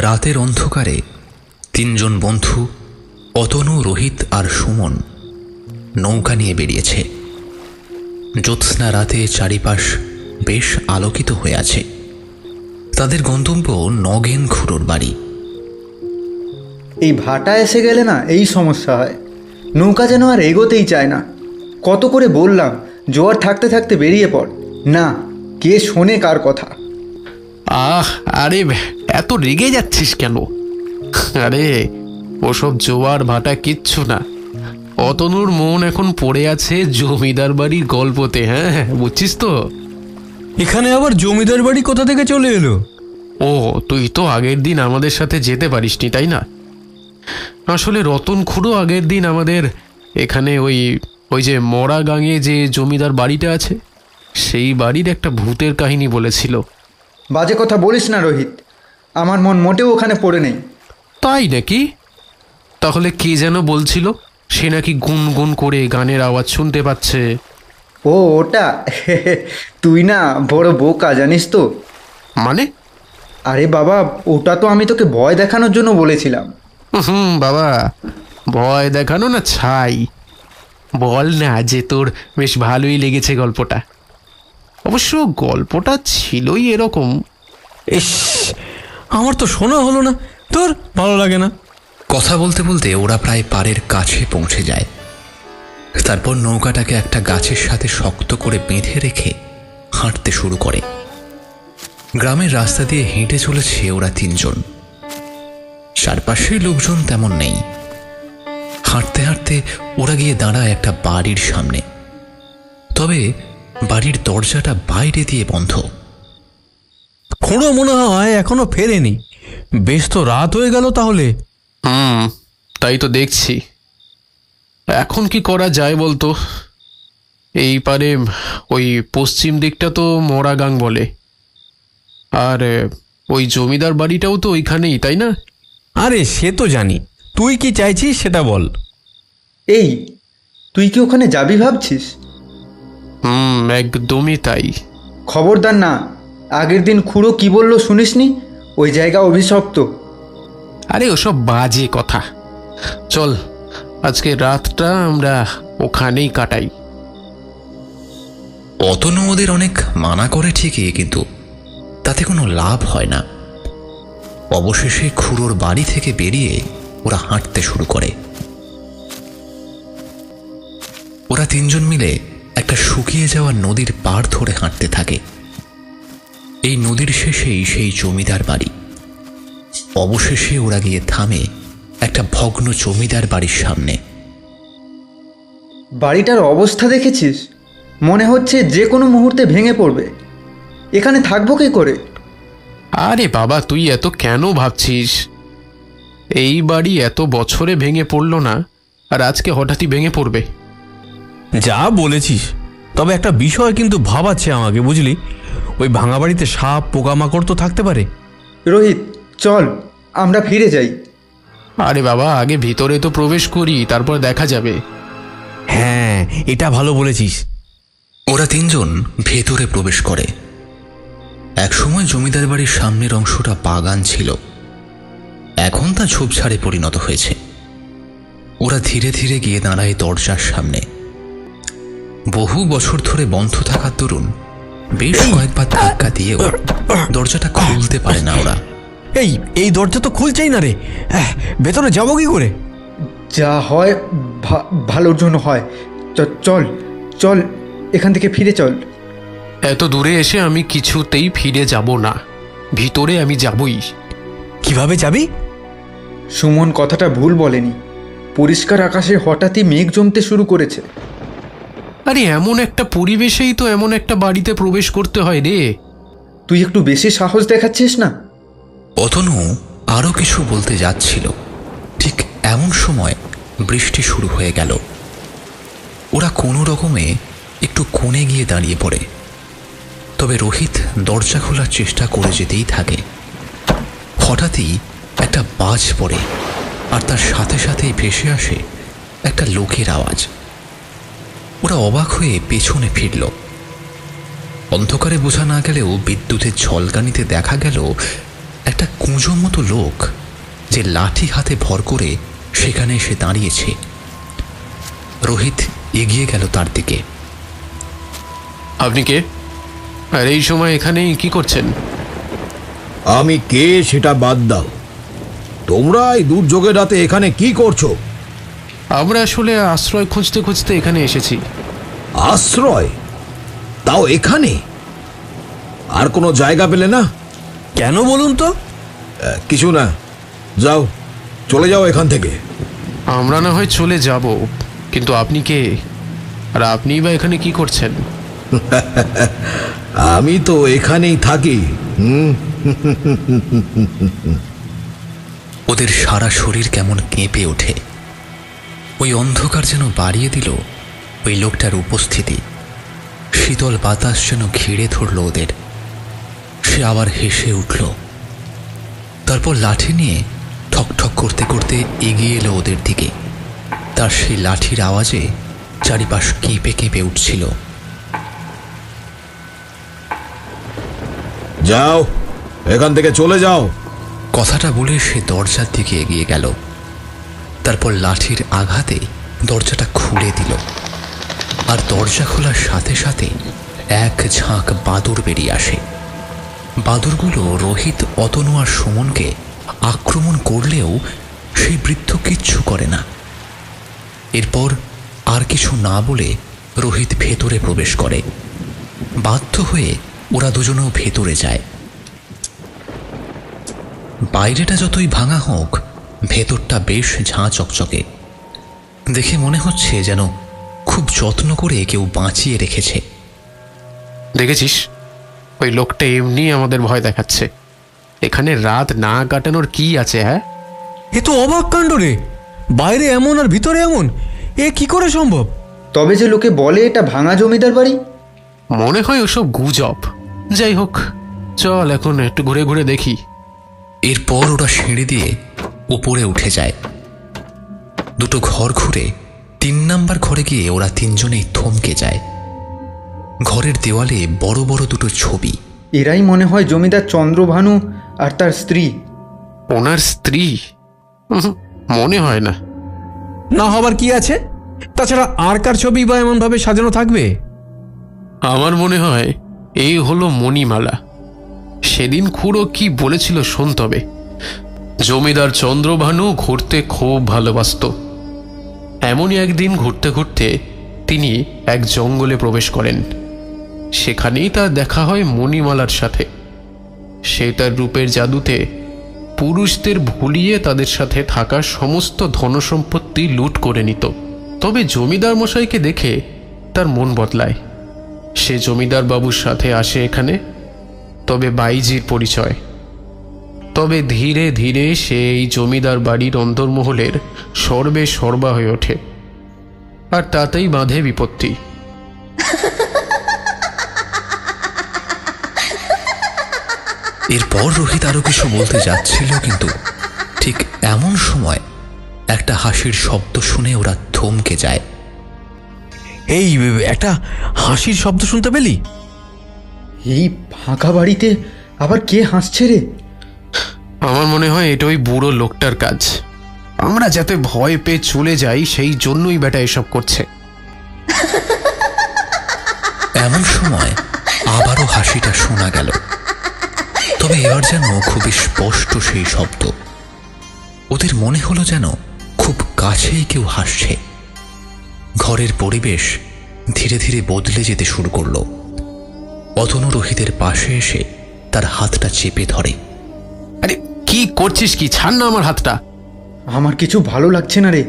রাতের অন্ধকারে তিনজন বন্ধু অতনু, রোহিত আর সুমন নৌকা নিয়ে বেরিয়েছে। জ্যোৎস্না রাতে চারিপাশ বেশ আলোকিত হয়ে আছে। তাদের গন্তব্য নগেন খুড়োর বাড়ি। এই ভাটা এসে গেলে না এই সমস্যা হয়, নৌকা যেন আর এগোতেই চায় না। কত করে বললাম জোয়ার থাকতে থাকতে বেরিয়ে পড়, না, কে শোনে কার কথা। আরে এত রেগে যাচ্ছিস কেন? আরে ওসব জোয়ার ভাটা কিচ্ছু না। অতনুর মন এখন পড়ে আছে জমিদার বাড়ির গল্পতে। হ্যাঁ, বুঝছিস তো? এখানে আবার জমিদার বাড়ি কোথা থেকে চলে এলো? ও, তুই তো আগের দিন আমাদের সাথে যেতে পারিসনি, তাই না? আসলে রতন খুড়ো আগের দিন আমাদের এখানে ওই যে মরা গাঙে যে জমিদার বাড়িটা আছে, সেই বাড়ির একটা ভূতের কাহিনী বলেছিল। বাজে কথা বলিস না রোহিত, আমার মন মোটেও ওখানে পড়ে নেই। তাই নাকি? তাহলে কে যেন বলছিল সে নাকি গুনগুন করে গানের আওয়াজ শুনতে পাচ্ছে। ও ওটা তুই না বড় বোকা, জানিস তো? মানে? আরে বাবা, ওটা তো আমি তোকে ভয় দেখানোর জন্য বলেছিলাম। বাবা, ভয় দেখানো না ছাই। বল না যে তোর বেশ ভালোই লেগেছে গল্পটা। অবশ্য গল্পটা ছিলই এরকম। ইস, আমার তো শোনা হলো না, তোর ভালো লাগে না। কথা বলতে বলতে ওরা প্রায় পাড়ের কাছে পৌঁছে যায়। তারপর নৌকাটাকে একটা গাছের সাথে শক্ত করে বেঁধে রেখে হাঁটতে শুরু করে। গ্রামের রাস্তা দিয়ে হেঁটে চলেছে ওরা তিনজন। চারপাশে লোকজন তেমন নেই। হাঁটতে হাঁটতে ওরা গিয়ে দাঁড়ায় একটা বাড়ির সামনে। তবে বাড়ির দরজাটা বাইরে দিয়ে বন্ধ। খুঁড়ো মনে হয় এখনো ফেরেনি। বেশ তো রাত হয়ে গেল তাহলে। তাই তো দেখছি। এখন কি করা যায় বলতো? এই পারে ওই পশ্চিম দিকটা তো মরাগাং বলে, আর ওই জমিদার বাড়িটাও তো ওইখানেই, তাই না? আরে সে তো জানি, তুই কি চাইছিস সেটা বল। এই, তুই কি ওখানে যাবি ভাবছিস? একদমই তাই। খবরদার না, আগের দিন খুড়ো কি বললো শুনিসনি? ওই জায়গা অভিশপ্ত। আরে ওসব বাজে কথা। চল, আজকে রাতটা আমরা ওখানেই কাটাই। অতনু ওদের অনেক মানা করে ঠিকই, কিন্তু তাতে কোনো লাভ হয় না। অবশেষে খুড়োর বাড়ি থেকে বেরিয়ে ওরা হাঁটতে শুরু করে। ওরা তিনজন মিলে একটা শুকিয়ে যাওয়া নদীর পাড় ধরে হাঁটতে থাকে। এই নদীর শেষেই সেই জমিদার বাড়ি। অবশেষে ওরা গিয়ে থামে একটা ভগ্ন জমিদার বাড়ির সামনে। বাড়িটার অবস্থা দেখেছিস? মনে হচ্ছে যে কোনো মুহূর্তে ভেঙে পড়বে। এখানে থাকবো কি করে? আরে বাবা, তুই এত কেন ভাবছিস? এই বাড়ি এত বছরে ভেঙে পড়লো না, আর আজকে হঠাৎই ভেঙে পড়বে? যা বলেছিস, তবে একটা বিষয় কিন্তু ভাবাচ্ছে আমাকে, বুঝলি? ওই ভাঙা বাড়িতে সাপ পোকামাকড় তো থাকতে পারে। রোহিত, চল আমরা ফিরে যাই। আরে বাবা, আগে ভিতরে তো প্রবেশ করি, তারপর দেখা যাবে। হ্যাঁ, এটা ভালো বলেছিস। ওরা তিনজন ভেতরে প্রবেশ করে। একসময় জমিদার বাড়ির সামনের অংশটা বাগান ছিল, এখন তা ঝোপঝাড়ে পরিণত হয়েছে। ওরা ধীরে ধীরে গিয়ে দাঁড়ায় দরজার সামনে। বহু বছর ধরে বন্ধ থাকার দরুন বেশ কয়েকবার ধাক্কা দিয়েও দরজাটা খুলতে পারে না ওরা। এই দরজা তো খুলছেই না রে। ভেতরে যাবো কি করে? যা হয় ভালোর জন্য হয়। চল চল, এখান থেকে ফিরে চল। এত দূরে এসে আমি কিছুতেই ফিরে যাব না। ভিতরে আমি যাবই। কিভাবে যাবি? সুমন কথাটা ভুল বলেনি। পরিষ্কার আকাশে হঠাৎই মেঘ জমতে শুরু করেছে। আরে এমন একটা পরিবেশেই তো এমন একটা বাড়িতে প্রবেশ করতে হয় রে। তুই একটু বেশি সাহস দেখাচ্ছিস না? অতনু আরো কিছু বলতে যাচ্ছিল, ঠিক এমন সময় বৃষ্টি শুরু হয়ে গেল। ওরা কোনো রকমে একটু কোণে গিয়ে দাঁড়িয়ে পড়ে। তবে রোহিত দরজা খোলার চেষ্টা করে যেতেই থাকে। হঠাৎই একটা বাজ পড়ে, আর তার সাথে সাথেই ভেসে আসে একটা লোকের আওয়াজ। ওরা অবাক হয়ে পেছনে ফিরল। অন্ধকারে বোঝা না গেলেও বিদ্যুতের ঝলকানিতে দেখা গেল একটা কুঁজো মতো লোক যে লাঠি হাতে ভর করে সেখানে এসে দাঁড়িয়েছে। রোহিত এগিয়ে গেল তার দিকে। আপনি কে, আর এই সময় এখানে কি করছেন? আমি কে সেটা বাদ দাও, তোমরা এই দুর্যোগের রাতে এখানে কি করছো? আমরা আসলে আশ্রয় খুঁজতে খুঁজতে এখানে এসেছি। আশ্রয়? তাও এখানে? আর কোনো জায়গা পেলে না? কেন বলুন তো? কিছু না, যাও, চলে যাও এখান থেকে। আমরা না হয় চলে যাব, কিন্তু আপনি কে, আর আপনিই বা এখানে কি করছেন? আমি তো এখানেই থাকি। ওদের সারা শরীর কেমন কেঁপে ওঠে। ওই অন্ধকার যেন বাড়িয়ে দিল ওই লোকটার উপস্থিতি। শীতল বাতাস যেন ঘিরে ধরল ওদের। সে আবার হেসে উঠল, তারপর লাঠি নিয়ে ঠকঠক করতে করতে এগিয়ে এলো ওদের দিকে। তার সেই লাঠির আওয়াজে চারিপাশ কেঁপে কেঁপে উঠছিল। যাও, এখান থেকে চলে যাও। কথাটা বলে সে দরজার দিকে এগিয়ে গেল। তারপর লাঠির আঘাতে দরজাটা খুলে দিল, আর দরজা খোলার সাথে সাথে এক ঝাঁক বাদুড় বেরিয়ে আসে। বাদুড়গুলো রোহিত, অতনু আর সুমনকে আক্রমণ করলেও সেই বৃদ্ধ কিচ্ছু করে না। এরপর আর কিছু না বলে রোহিত ভেতরে প্রবেশ করে। বাধ্য হয়ে ওরা দুজনেও ভেতরে যায়। বাইরেটা যতই ভাঙা হোক, ভেতরটা বেশ ঝাঁ চকচকে। দেখে মনে হচ্ছে যেন খুব যত্ন করে কেউ বাঁচিয়ে রেখেছে। দেখেছিস, ওই লোকটা এমনি আমাদের ভয় দেখাচ্ছে। এখানে রাত না কাটানোর কি আছে? হ্যাঁ, এ তো অবাক কাণ্ড রে, বাইরে এমন আর ভিতরে এমন, এ কি করে সম্ভব? তবে যে লোকে বলে এটা ভাঙা জমিদার বাড়ি। মনে হয় ওসব গুজব। যাই হোক, চল এখন একটু ঘুরে ঘুরে দেখি। এরপর ওরা সিঁড়ি দিয়ে উপরে উঠে যায়। দুটো ঘর ঘুরে 3 নাম্বার ঘরে গিয়ে ওরা তিনজনেই থমকে যায়। ঘরের দেওয়ালে বড় বড় দুটো ছবি। এরাই মনে হয় জমিদার চন্দ্রভানু আর তার স্ত্রী। ওনার স্ত্রী? মনে হয় না। না হবার কি আছে? তাছাড়া আর কার ছবি বা এমনভাবে সাজানো থাকবে? আমার মনে হয় এই হলো মণিমালা। সেদিন খুড়ো কি বলেছিল শোন তবে। জমিদার চন্দ্রভানু ঘুরতে খুব ভালোবাসত। এমনই একদিন ঘুরতে ঘুরতে তিনি এক জঙ্গলে প্রবেশ করেন। সেখানেই তার দেখা হয় মণিমালার সাথে। সে তার রূপের জাদুতে পুরুষদের ভুলিয়ে তাদের সাথে থাকা সমস্ত ধনসম্পত্তি লুট করে নিত। তবে জমিদার মশাইকে দেখে তার মন বদলায়। সে জমিদার বাবুর সাথে আসে এখানে, তবে বাইজির পরিচয়। তবে ধীরে ধীরে সে এই জমিদার বাড়ির অন্দরমহলের সর্বে সর্বা হয়ে ওঠে, আর তাতেই বাঁধে বিপত্তি। এরপর রোহিত আরো কিছু বলতে যাচ্ছিল, কিন্তু ঠিক এমন সময় একটা হাসির শব্দ শুনে ওরা থমকে যায়। এই একটা হাসির শব্দ শুনতে পেলি? এই ফাঁকা বাড়িতে আবার কে হাসছে রে? আমার মনে হয় এটা ওই বুড়ো লোকটার কাজ। আমরা যাতে ভয় পেয়ে চলে যাই সেই জন্যই বেটা এসব করছে। এমন সময় আবারও হাসিটা শোনা গেল, তবে এবার যেন খুবই স্পষ্ট সেই শব্দ। ওদের মনে হলো যেন খুব কাছেই কেউ হাসছে। ঘরের পরিবেশ ধীরে ধীরে বদলে যেতে শুরু করলো। অতনু রোহিতের পাশে এসে তার হাতটা চেপে ধরে। আরে কি করছিস? কি, ছাড় না আমার হাতটা। আমার কিছু ভালো লাগছে না রে,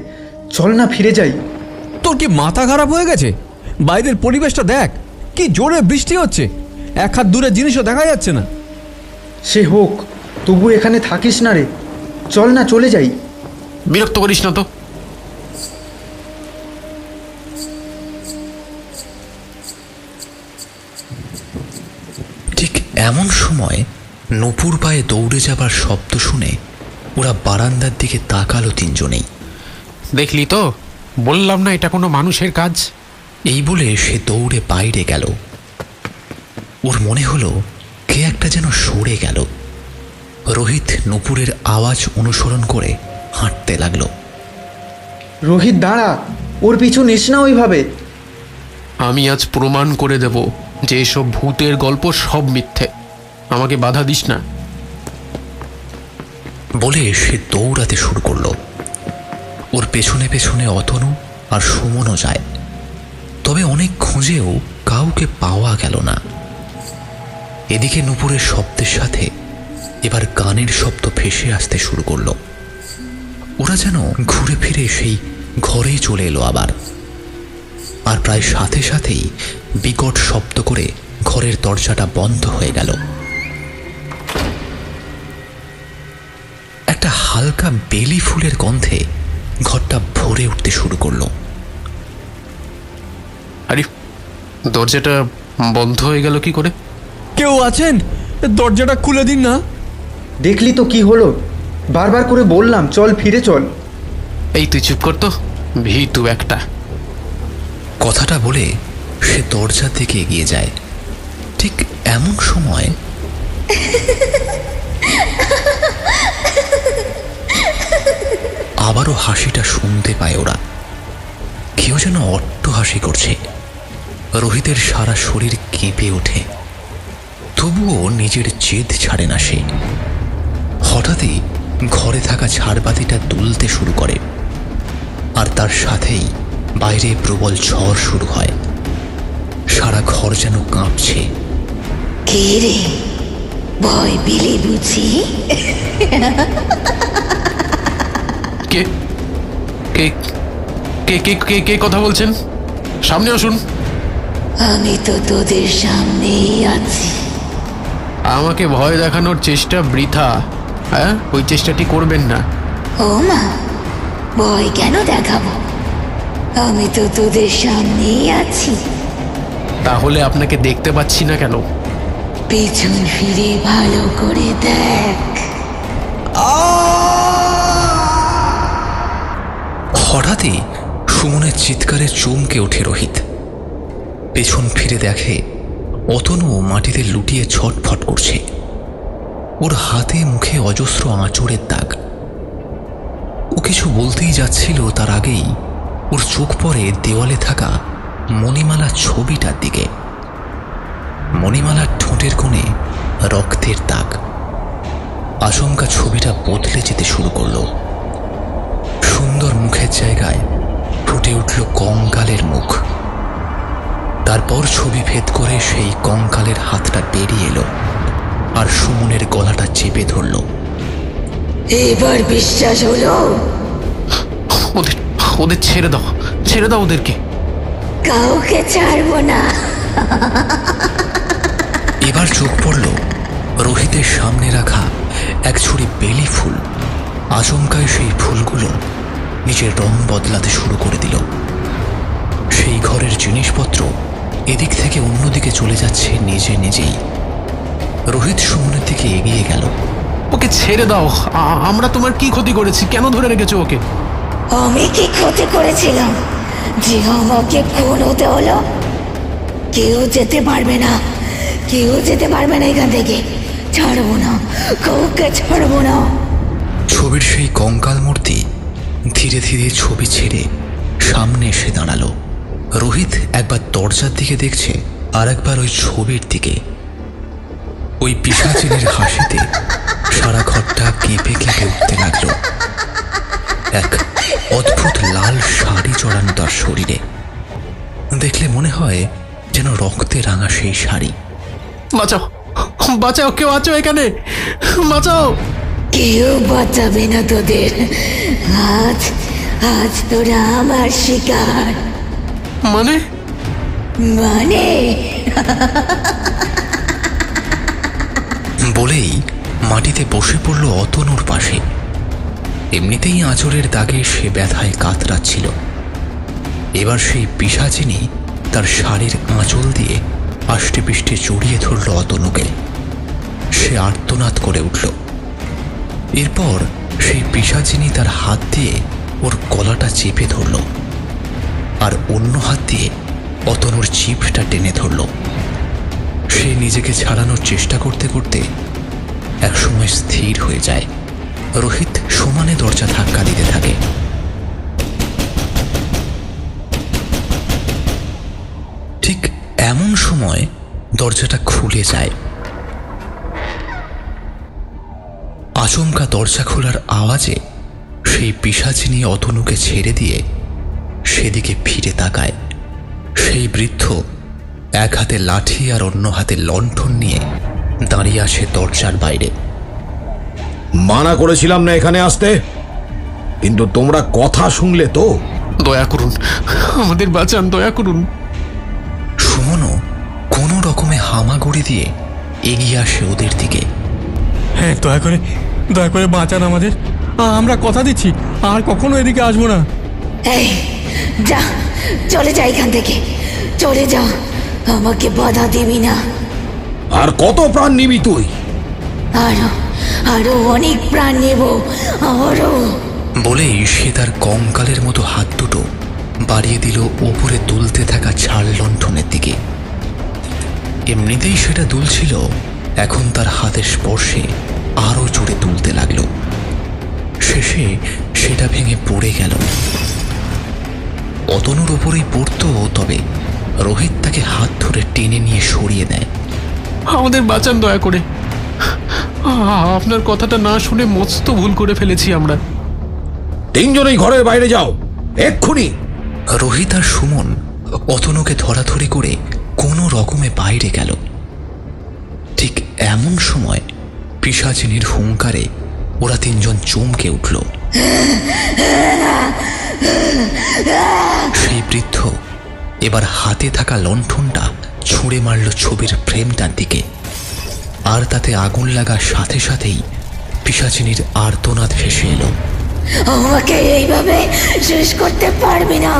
চল না ফিরে যাই। তোর কি মাথা খারাপ হয়ে গেছে? বাইরের পরিবেশটা দেখ, কি জোরে বৃষ্টি হচ্ছে, এক হাত দূরের জিনিসও দেখা যাচ্ছে না। সে হোক, তবু এখানে থাকিস না রে, চল না চলে যাই। বিরক্ত করিস না তো। ঠিক এমন সময় নূপুর পায়ে দৌড়ে যাবার শব্দ শুনে ওরা বারান্দার দিকে তাকালো তিনজনেই। দেখলি তো, বললাম না এটা কোনো মানুষের কাজ। এই বলে সে দৌড়ে বাইরে গেল। ওর মনে হলো কে একটা যেন সরে গেল। রোহিত নূপুরের আওয়াজ অনুসরণ করে হাঁটতে লাগলো। রোহিত দাঁড়া, ওর পিছু নিস না ওইভাবে। আমি আজ প্রমাণ করে দেব যে এসব ভূতের গল্প সব মিথ্যে। আমাকে বাধা দিস না। বলে সে দৌড়াতে শুরু করলো। ওর পেছনে পেছনে অতনু আর সুমনও যায়, তবে অনেক খুঁজেও কাউকে পাওয়া গেল না। এদিকে নূপুরের শব্দের সাথে এবার গানের শব্দ ভেসে আসতে শুরু করলো। ওরা যেন ঘুরে ফিরে সেই ঘরেই চলে এলো আবার। আর প্রায় সাথে সাথেই বিকট শব্দ করে ঘরের দরজাটা বন্ধ হয়ে গেল। একটা হালকা বেলি ফুলের গন্ধে ঘরটা ভরে উঠতে শুরু করলো। আরে দরজাটা বন্ধ হয়ে গেল কি করে? কেউ আছেন? দরজাটা খুলে দিন না। দেখলি তো কি হলো, বারবার করে বললাম চল ফিরে চল। এই তুই চুপ কর তো, ভীতু একটা। কথাটা বলে সে দরজার দিকে এগিয়ে যায়। ঠিক এমন সময় আবারও হাসিটা শুনতে পায় ওরা। কেউ যেন অট্ট হাসি করছে। রোহিতের সারা শরীর কেঁপে ওঠে, তবুও নিজের জেদ ছাড়ে না সে। হঠাৎই ঘরে থাকা ঝাড়বাতিটা দুলতে শুরু করে, আর তার সাথেই বাইরে প্রবল ঝড় শুরু হয়। সারা ঘর যেন কাঁপছে। কে রে, ভয় পেলে বুঝি? কে কে কে কে কে কে কথা বলছেন? সামনে আসুন। আমি তো তোদের সামনেই আছি। আমাকে ভয় দেখানোর চেষ্টা বৃথা। হ্যাঁ, ওই চেষ্টাটি করবেন না। ও মা, ভয় কেন দেখাবো? আমি তো তোদের সামনেই আছি। তাহলে আপনাকে দেখতে পাচ্ছি না কেন? পেছন ফিরে ভালো করে দেখ। হঠাৎই সুমনের চিৎকারে চমকে ওঠে রোহিত। পেছন ফিরে দেখে অতনু মাটিতে লুটিয়ে ছটফট করছে। ওর হাতে মুখে অজস্র আঁচড়ের দাগ। ও কিছু বলতেই যাচ্ছিল, তার আগেই ওর চোখ পড়ে দেওয়ালে থাকা মণিমালার ছবিটার দিকে। মণিমালার ঠোঁটের কোণে রক্তের দাগ। আচমকা ছবিটা বদলে যেতে শুরু করলো। সুন্দর মুখের জায়গায় ফুটে উঠল কঙ্কালের মুখ। তারপর ছবি ভেদ করে সেই কঙ্কালের হাতটা বেরিয়ে এলো আর সুমনের গলাটা চেপে ধরল। এবার বিশ্বাস হলো? ওদের ওদের ছেড়ে দাও, ছেড়ে দাও ওদেরকে। কাউকে ছাড়বো না। এবার চোখ পড়ল রোহিতের সামনে রাখা এক ছড়ি বেলি ফুল। আচমকায় সেই ফুলগুলো নিজের রং বদলাতে শুরু করে দিল। সেই ঘরের জিনিসপত্র এদিক থেকে অন্যদিকে চলে যাচ্ছে নিজে নিজেই। রোহিত সুমনের দিকে এগিয়ে গেল। ওকে ছেড়ে দাও। আমরা তোমার কি ক্ষতি করেছি? কেন ধরে রেখেছো ওকে? আমি কি ক্ষতি করেছিলাম যে আমাকে খুন হতে হলো? কেউ যেতে পারবে না, কেউ যেতে পারবে না এখান থেকে। ছাড়বো না, কাউকে ছাড়বো না। ছবির সেই কঙ্কাল মূর্তি ধীরে ধীরে ছবি ছেড়ে সামনে এসে দাঁড়ালো। রোহিত একবার দরজার দিকে দেখছে, আর একবার ওই ছবির দিকে। ওই পিশাচিনীর হাসিতে সারা ঘরটা কেঁপে কেঁপে উঠতে লাগলো। এক অদ্ভুত লাল শাড়ি চড়ানো তার শরীরে। দেখলে মনে হয় যেন রক্তে রাঙা সেই শাড়ি। বাঁচাও, বাঁচাও, কেউ আছো এখানে? বাঁচাও। কেউ বাঁচাবে না তোদের। আজ আজ তোরা আমার শিকার। মানে? মানে বলেই মাটিতে বসে পড়ল অতনুর পাশে। এমনিতেই আঁচড়ের দাগে সে ব্যথায় কাতরাচ্ছিল। এবার সেই পিশাচিনী তার শাড়ির আঁচল দিয়ে আষ্টে পিষ্টে জড়িয়ে ধরল অতনুকে। সে আর্তনাদ করে উঠল। এরপর সেই পিশাচিনী তার হাত দিয়ে ওর গলাটা চেপে ধরল, আর অন্য হাত দিয়ে অতনুর জিভটা টেনে ধরল। সে নিজেকে ছাড়ানোর চেষ্টা করতে করতে একসময় সময় স্থির হয়ে যায়। রোহিত সমানে দরজা ধাক্কা দিতে থাকে। ঠিক এমন সময় দরজাটা খুলে যায়। আচমকা দরজা খোলার আওয়াজে সেই পিশাচিনী অতনুকে ছেড়ে দিয়ে সেদিকে ফিরে তাকায়। সেই বৃদ্ধ এক হাতে লাঠি আর অন্য হাতে লণ্ঠন নিয়ে দাঁড়িয়ে আসে দরজার বাইরে। মানা করেছিলাম না এখানে আসতে, কিন্তু তোমরা কথা শুনলে তো? দয়া করুন, আমাদের বাঁচান, দয়া করুন। সুমনও কোনো রকমে হামাগুড়ি দিয়ে এগিয়ে আসে ওদের দিকে। হ্যাঁ, দয়া করে বাঁচান আমাদের। আমরা কথা দিচ্ছি আর কখনো এদিকে আসবো না। এই যা, চলে যা এখান থেকে, চলে যা, আমাকে বাধা দিবি না। আর কত প্রাণ নিবি তুই? আরো আরো অনেক প্রাণ নেব, আরো। বলেই সে তার কঙ্কালের মতো হাত দুটো বাড়িয়ে দিল ওপরে দুলতে থাকা ঝাড় লণ্ঠনের দিকে। এমনিতেই সেটা দুলছিল, এখন তার হাতের স্পর্শে আরো জোরে দুলতে লাগলো। শেষে সেটা ভেঙে পড়ে গেল। অতনুর ওপরেই পড়তো, তবে রোহিত তাকে হাত ধরে টেনে নিয়ে সরিয়ে দেয়। আমাদের বাঁচান দয়া করে। আপনার কথাটা না শুনে মস্ত ভুল করে ফেলেছি আমরা। তিনজনেই ঘরের বাইরে যাও এক্ষুনি। রোহিত আর সুমন অতনুকে ধরাধরি করে কোনো রকমে বাইরে গেল। ঠিক এমন সময় পিশাচিনীর হুঙ্কারে ওরা তিনজন চমকে উঠল। সেই বৃদ্ধ এবার হাতে থাকা লণ্ঠনটা ছুঁড়ে মারল ছবির ফ্রেমটার দিকে, আর তাতে আগুন লাগার সাথে সাথেই পিশাচিনীর আর্তনাদ ভেসে এলো। আমাকে এইভাবে শেষ করতে পারবি না,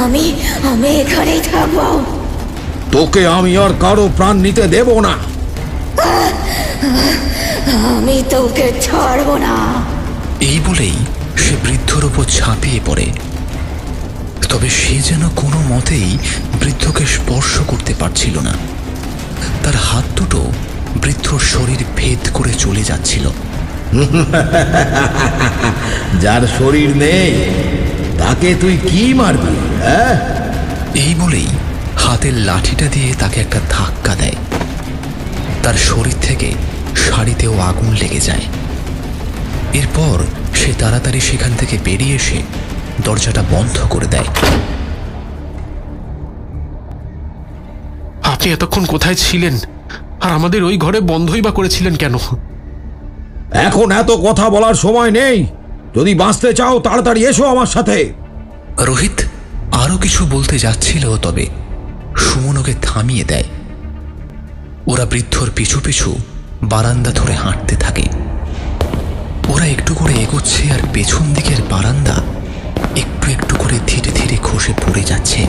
আমি আমি এখানেই থাকবো। তোকে আমি আর কারো প্রাণ নিতে দেব না। আমি তোকে ছাড়বো না। এই বলেই সে বৃদ্ধর ওপর ঝাঁপিয়ে পড়ে। তবে সে যেন কোনো মতেই বৃদ্ধকে স্পর্শ করতে পারছিল না। তার হাত দুটো বৃদ্ধর শরীর ভেদ করে চলে যাচ্ছিল। যার শরীর নেই তাকে তুই কি মারবি? হ্যাঁ, এই বলেই হাতের লাঠিটা দিয়ে তাকে একটা ধাক্কা দেয়। তার শরীর থেকে শাড়িতেও আগুন লেগে যায়। এরপর সে তাড়াতাড়ি সেখান থেকে বেরিয়ে এসে দরজাটা বন্ধ করে দেয়। আপনি এতক্ষণ কোথায় ছিলেন, আর আমাদের ওই ঘরে বন্ধই বা করেছিলেন কেন? এখন এত কথা বলার সময় নেই। যদি বাঁচতে চাও তাড়াতাড়ি এসো আমার সাথে। রোহিত আরো কিছু বলতে যাচ্ছিল, তবে সুমন ওকে থামিয়ে দেয়। ওরা বৃদ্ধর পিছু পিছু বারান্দা ধরে হাঁটতে থাকে। ওরা একটু করে এগোচ্ছে, আর পেছন দিকের বারান্দা একটু একটু করে ধীরে ধীরে খসে পড়ে যাচ্ছে।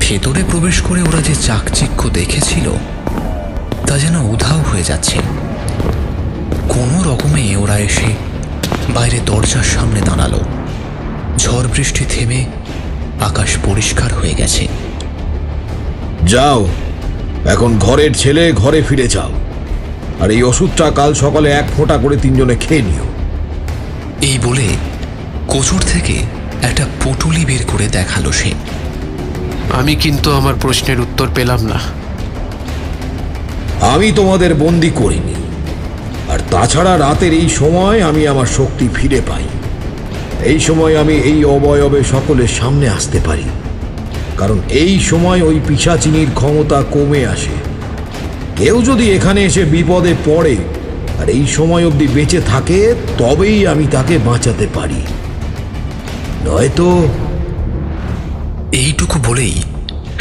ভেতরে প্রবেশ করে ওরা যে চাকচিক্য দেখেছিল তা যেন উধাও হয়ে যাচ্ছে। কোনো রকমে ওরা এসে বাইরে দরজার সামনে দাঁড়ালো। ঝড় বৃষ্টি থেমে আকাশ পরিষ্কার হয়ে গেছে। যাও, এখন ঘরের ছেলে ঘরে ফিরে যাও, আর এই ওষুধটা কাল সকালে এক ফোঁটা করে তিনজনে খেয়ে নিও। এই বলে কোচর থেকে একটা পুটুলি বের করে দেখালো সে। আমি কিন্তু আমার প্রশ্নের উত্তর পেলাম না। আমি তোমাদের বন্দি করিনি, আর তাছাড়া রাতের এই সময় আমি আমার শক্তি ফিরে পাই। এই সময় আমি এই অবয়বে সকলের সামনে আসতে পারি, কারণ এই সময় ওই পিশাচিনীর ক্ষমতা কমে আসে। কেউ যদি এখানে এসে বিপদে পড়ে আর এই সময় অবধি বেঁচে থাকে, তবেই আমি তাকে বাঁচাতে পারি, নয়তো। এইটুকু বলেই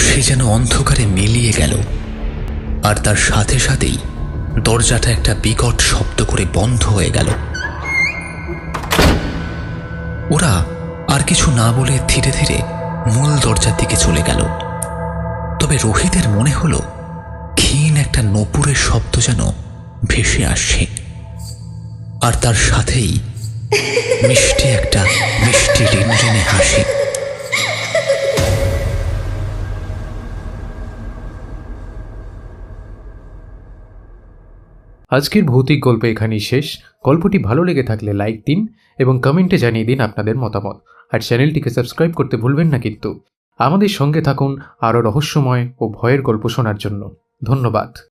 সে যেন অন্ধকারে মিলিয়ে গেল, আর তার সাথে সাথেই দরজাটা একটা বিকট শব্দ করে বন্ধ হয়ে গেল। ওরা আর কিছু না বলে ধীরে ধীরে মূল দরজার দিকে চলে গেল। তবে রোহিতের মনে হলো ক্ষীণ একটা নূপুরের শব্দ যেন ভেসে আসছে, আর তার সাথেই মিষ্টি একটা মিষ্টি রিনরিনে হাসি। আজকের ভৌতিক গল্প এখানেই শেষ। গল্পটি ভালো লেগে থাকলে লাইক দিন এবং কমেন্টে জানিয়ে দিন আপনাদের মতামত। আর চ্যানেলটিকে সাবস্ক্রাইব করতে ভুলবেন না কিন্তু। আমাদের সঙ্গে থাকুন আরও রহস্যময় ও ভয়ের গল্প শোনার জন্য। ধন্যবাদ।